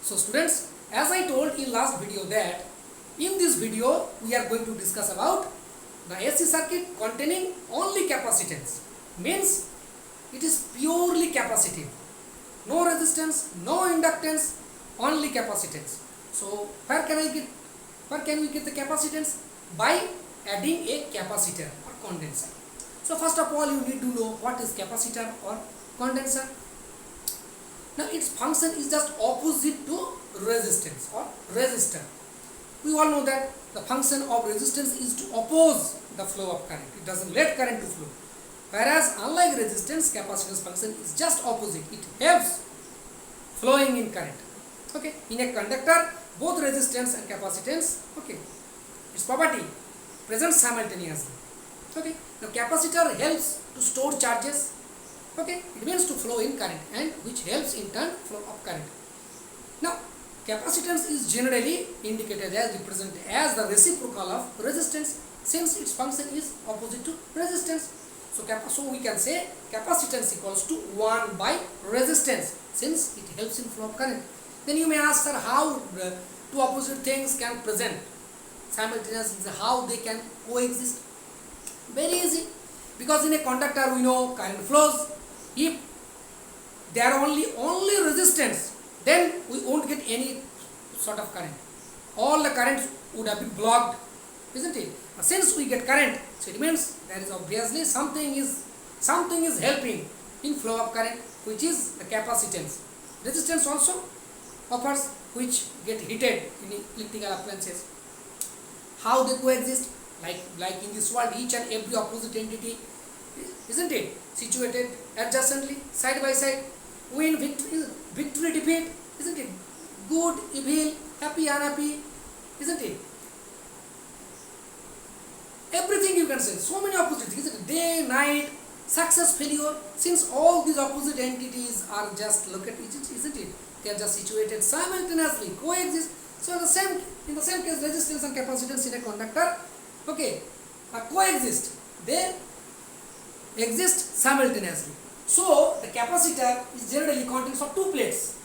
So students, as I told in last video that in this video we are going to discuss about the AC circuit containing only capacitance. Means it is purely capacitive. No resistance, no inductance, only capacitance. So where can we get the capacitance? By adding a capacitor or condenser. So first of all you need to know what is capacitor or condenser. Now its function is just opposite to resistance or resistor. We all know that the function of resistance is to oppose the flow of current. It doesn't let current to flow. Whereas unlike resistance, capacitance function is just opposite. It helps flowing in current. Okay. In a conductor, both resistance and capacitance, okay, its property present simultaneously. Okay. Now capacitor helps to store charges. Okay. It means to flow in current and which helps in turn flow of current. Now capacitance is generally indicated as represented as the reciprocal of resistance since its function is opposite to resistance. So we can say capacitance equals to 1 by resistance since it helps in flow of current. Then you may ask, sir, how two opposite things can present simultaneously, how they can coexist? Very easy, because in a conductor we know current flows. If there are only resistance, then we won't get any sort of current. All the currents would have been blocked, isn't it? Since we get current, so it means there is obviously something is helping in flow of current, which is the capacitance. Resistance also offers, which get heated in electrical appliances. How they coexist? Like in this world, each and every opposite entity, isn't it, situated adjacently, side by side. Win, victory, defeat, isn't it? Good, evil, happy, unhappy, isn't it? Everything you can say. So many opposite things, isn't it? Day, night, success, failure. Since all these opposite entities are just located, isn't it? They are just situated simultaneously, coexist. So in the same case, resistance and capacitance in a conductor, okay, coexist. They exist simultaneously. So the capacitor is generally contains of two plates.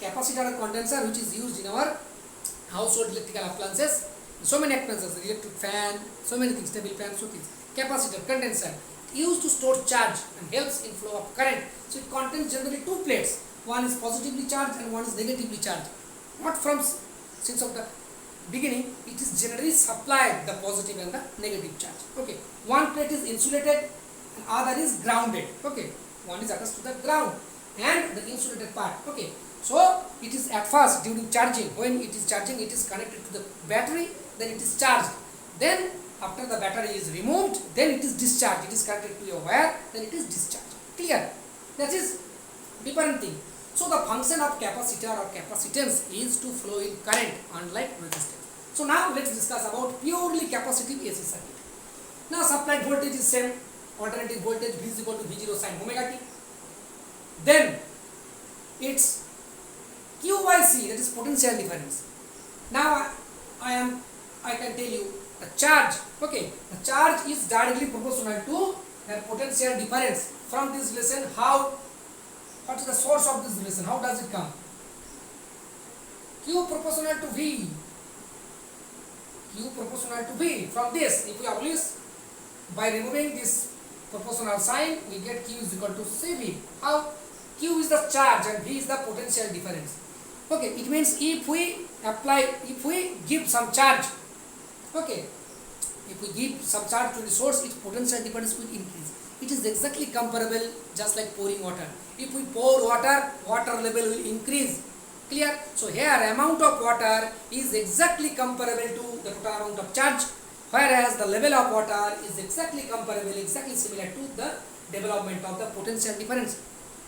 Capacitor or condenser, which is used in our household electrical appliances. So many appliances, electric fan, so many things, table fan, so things. Capacitor, condenser, used to store charge and helps in flow of current. So it contains generally two plates. One is positively charged and one is negatively charged. Not from since of the beginning, it is generally supplied the positive and the negative charge. Okay. One plate is insulated and other is grounded. Okay. One is attached to the ground and the insulated part. Okay. So it is at first during charging, when it is charging, it is connected to the battery, then it is charged. Then after the battery is removed, then it is discharged. It is connected to a wire, then it is discharged. Clear? That is different thing. So the function of capacitor or capacitance is to flow in current, unlike resistance. So now let's discuss about purely capacitive AC circuit. Now supplied voltage is same, alternating voltage V is equal to V0 sin omega t. Then its Q by C, that is potential difference. Now I can tell you the charge. Okay, the charge is directly proportional to the potential difference. From this relation, what is the source of this relation? How does it come? Q proportional to V. Q proportional to V. From this, if we always by removing this proportional sign, we get Q is equal to CV. How? Q is the charge and V is the potential difference. Okay, it means if we give some charge, okay, if we give some charge to the source, its potential difference will increase. It is exactly comparable just like pouring water. If we pour water, water level will increase. Clear? So here amount of water is exactly comparable to the total amount of charge, whereas the level of water is exactly comparable, exactly similar to the development of the potential difference.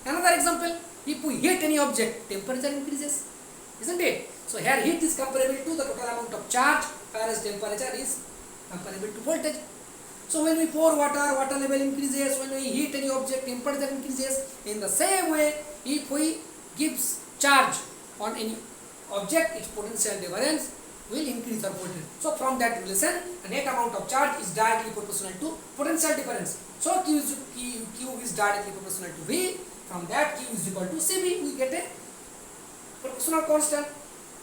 Another example, if we heat any object, temperature increases, isn't it? So here heat is comparable to the total amount of charge, whereas temperature is comparable to voltage. So when we pour water, water level increases. When we heat any object, temperature increases. In the same way, if we give charge on any object, its potential difference will increase the voltage. So from that relation, the net amount of charge is directly proportional to potential difference. So Q is directly proportional to V. From that, Q is equal to CV. We get a proportional constant.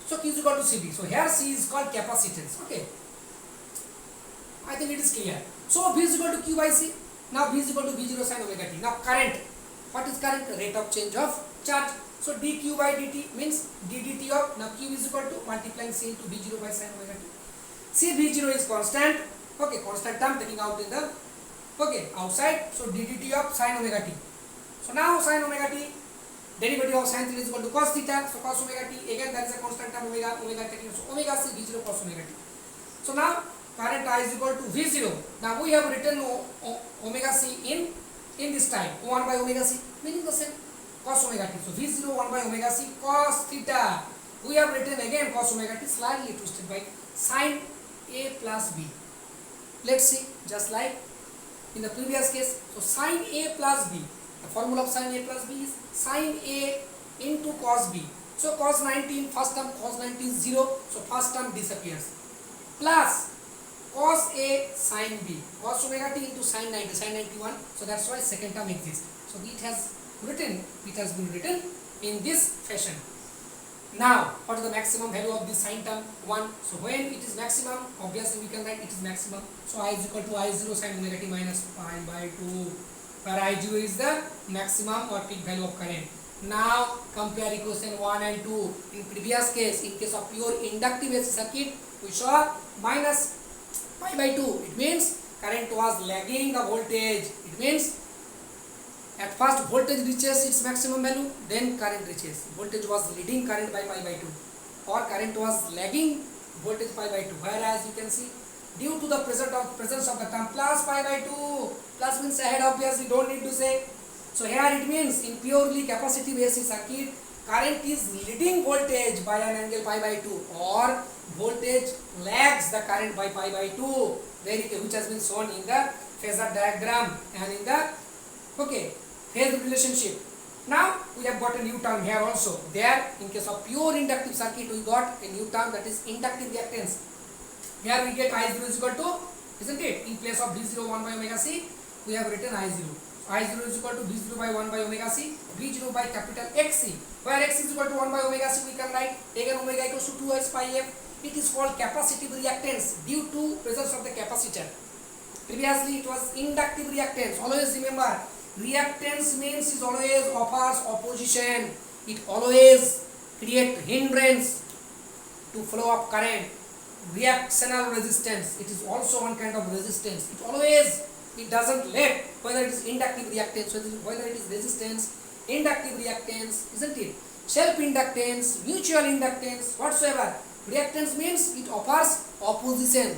So Q is equal to Cv. So here C is called capacitance. Okay, I think it is clear. So V is equal to Q by C. Now V is equal to V0 sin omega t. Now current, what is current? Rate of change of charge. So dq by dt means ddt of, now Q is equal to multiplying C into V0 by sin omega t. See, V0 is constant. Okay, constant term taking out in the, okay, outside. So ddt of sin omega t. So now sin omega t, derivative of sin theta is equal to cos theta. So cos omega t, again there is a constant term omega, omega taking, so omega c V0 cos omega t. So now current I is equal to V0. Now we have written omega c in this time 1 by omega c, meaning the same, cos omega t. So V0 1 by omega c cos theta. We have written again cos omega t slightly twisted by sin A plus B. Let's see, just like in the previous case. So sin A plus B, the formula of sin A plus B is sin A into cos B. So cos 19, first term cos 19 is 0, so first term disappears, plus cos A sin B, cos omega t into sin 90, sin 91, so that's why second term exists. So it has been written in this fashion. Now what is the maximum value of this sin term? 1. So when it is maximum, obviously we can write it is maximum. So I is equal to I0 sin omega t minus pi by 2, where I0 is the maximum or peak value of current. Now compare equation 1 and 2. In previous case, in case of pure inductive AC circuit, we saw minus pi by 2. It means current was lagging the voltage. It means at first voltage reaches its maximum value, then current reaches. Voltage was leading current by pi by 2, or current was lagging voltage pi by 2. Whereas you can see, due to the presence of the term plus pi by 2, plus means ahead, obviously don't need to say. So here it means in purely capacitive AC circuit, current is leading voltage by an angle pi by 2, or voltage lags the current by pi by 2, which has been shown in the phasor diagram and in the, okay, phase relationship. Now we have got a new term here also. There, in case of pure inductive circuit, we got a new term, that is inductive reactance. Here we get I0 is equal to, isn't it? In place of V0 1 by omega c, we have written I0. I0 is equal to V0 by 1 by omega c, V0 by capital XC. Where X is equal to 1 by omega c, we can write again omega equals to 2s pi f. It is called capacitive reactance due to presence of the capacitor. Previously it was inductive reactance. Always remember, reactance means it always offers opposition. It always creates hindrance to flow of current. Reactional resistance, it is also one kind of resistance. It doesn't let, whether it is inductive reactance, whether it is resistance, inductive reactance, isn't it? Self-inductance, mutual inductance, whatsoever. Reactance means it offers opposition,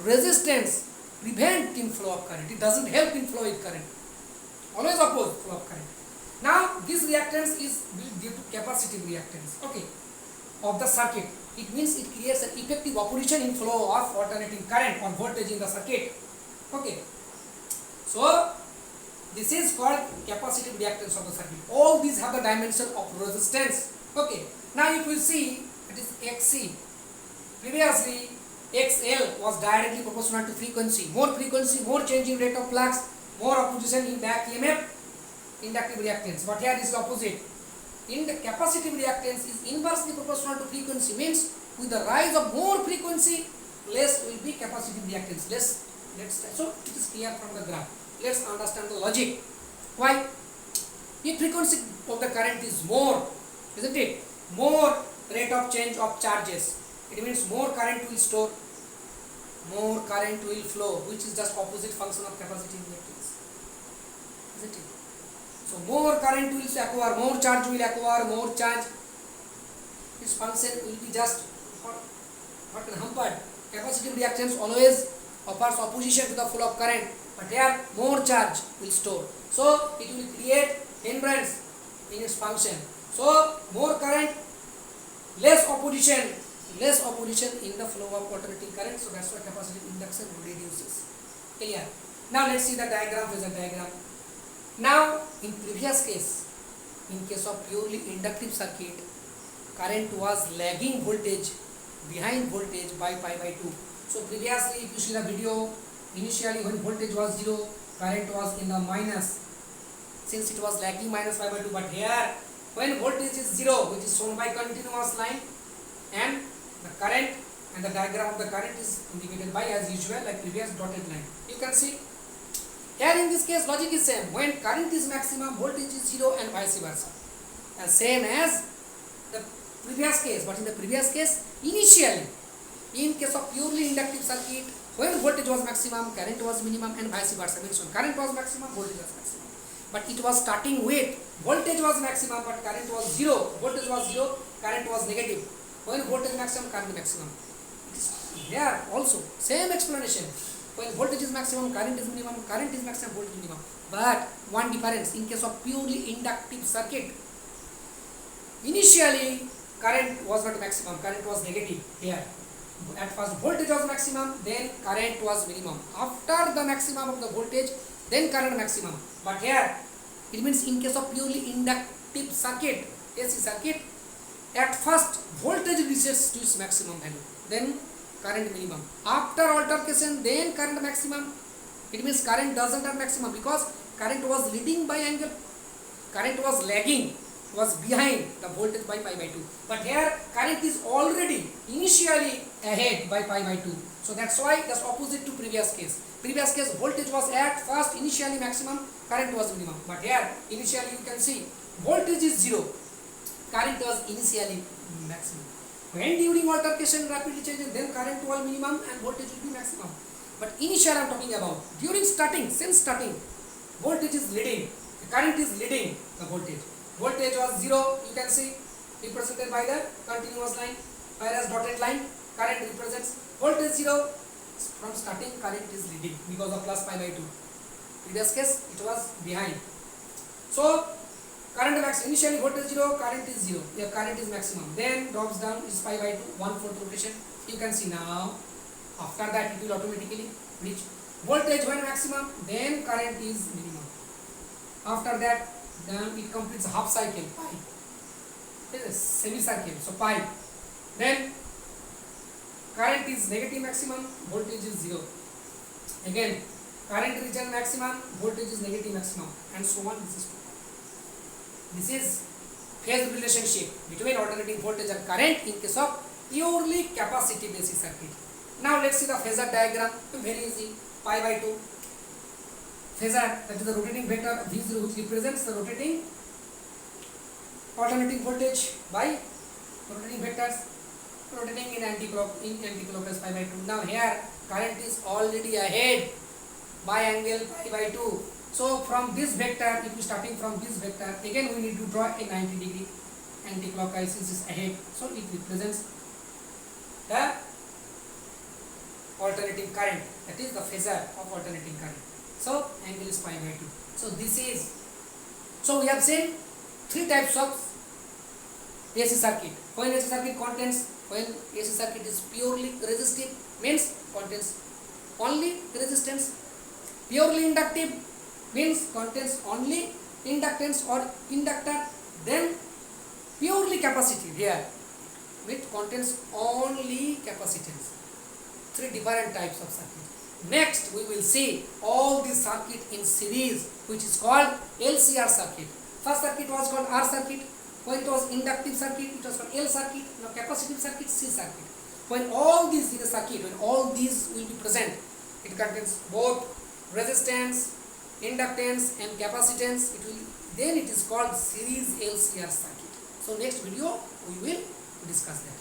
resistance, preventing flow of current. It doesn't help in flow of current. Always oppose flow of current. Now this reactance is due to capacitive reactance, okay, of the circuit. It means it creates an effective opposition in flow of alternating current or voltage in the circuit. Okay. So this is called capacitive reactance of the circuit. All these have the dimension of resistance. Okay. Now if we see, it is Xc. Previously XL was directly proportional to frequency. More frequency, more changing rate of flux, more opposition in back EMF, inductive reactance. But here is the opposite. In the capacitive reactance is inversely proportional to frequency, means with the rise of more frequency, less will be capacitive reactance. So it is clear from the graph. Let's understand the logic. Why? If frequency of the current is more, isn't it? More rate of change of charges. It means more current will store, more current will flow, which is just opposite function of capacitive reactance. Isn't it? So more current will acquire, more charge will acquire, more charge. Its function will be just hampered. Capacitive reactance always offers opposition to the flow of current, but here more charge will store. So it will create hindrance in its function. So more current, less opposition in the flow of alternating current. So that's why capacitive induction reduces. Clear? Now let's see the diagram, phasor diagram. Now in previous case, in case of purely inductive circuit, current was lagging voltage behind voltage by pi by 2. So previously if you see the video, initially when voltage was 0, current was in the minus, since it was lagging minus pi by 2, but here when voltage is 0, which is shown by continuous line, and the current and the diagram of the current is indicated by, as usual, like previous, dotted line. You can see here in this case logic is same. When current is maximum, voltage is 0 and vice versa, as same as the previous case. But in the previous case, initially, in case of purely inductive circuit, when voltage was maximum, current was minimum, and vice versa. Means when current was maximum, voltage was maximum. But it was starting with voltage was maximum, but current was 0. Voltage was 0, current was negative. When voltage maximum, current maximum. It is there also same explanation. When voltage is maximum, current is minimum. Current is maximum, voltage minimum. But one difference, in case of purely inductive circuit, initially current was not maximum, current was negative here. At first voltage was maximum, then current was minimum. After the maximum of the voltage, then current maximum. But here it means in case of purely inductive circuit, AC circuit, at first voltage reaches to its maximum value, then current minimum. After altercation, then current maximum. It means current doesn't have maximum because current was leading by angle, current was lagging, was behind the voltage by pi by 2. But here current is already initially ahead by pi by 2. So that's why that's opposite to previous case. Previous case voltage was at first initially maximum, current was minimum. But here initially you can see voltage is 0, current was initially maximum. When during altercation rapidly changes, then current was minimum and voltage will be maximum. But initially I am talking about during starting, since starting, voltage is leading, the current is leading the voltage. Voltage was 0, you can see represented by the continuous line, whereas dotted line current represents voltage 0. From starting current is leading because of plus pi by 2. Previous case it was behind. So current max, initially voltage 0, current is 0, yeah, current is maximum, then drops down is pi by 2, 1/4 rotation. You can see now after that it will automatically reach voltage when maximum, then current is minimum. After that then it completes half cycle, pi. It is a semicircle, so pi. Then current is negative maximum, voltage is 0. Again current reaches maximum, voltage is negative maximum, and so on. This is phase relationship between alternating voltage and current in case of purely capacitive AC circuit. Now let's see the phasor diagram. Very easy. Pi by 2. Phasor, that is the rotating vector V0, which represents the rotating alternating voltage by rotating vectors rotating in anti-clockwise pi by 2. Now here current is already ahead by angle pi by 2. So from this vector, if we starting from this vector, again we need to draw a 90 degree anti-clockwise since it's ahead. So it represents the alternating current, that is the phasor of alternating current. So angle is pi by 2. So this is, so we have seen three types of AC circuit. When AC circuit contains, when AC circuit is purely resistive, means contains only resistance. Purely inductive means contains only inductance or inductor. Then purely capacitive, here it contains only capacitance. Three different types of circuit. Next we will see all these circuit in series, which is called LCR circuit. First circuit was called R circuit. When it was inductive circuit, it was called L circuit. Now capacitive circuit, C circuit. When all these in a circuit, when all these will be present, it contains both resistance, inductance and capacitance. Then it is called series LCR circuit. So next video we will discuss that.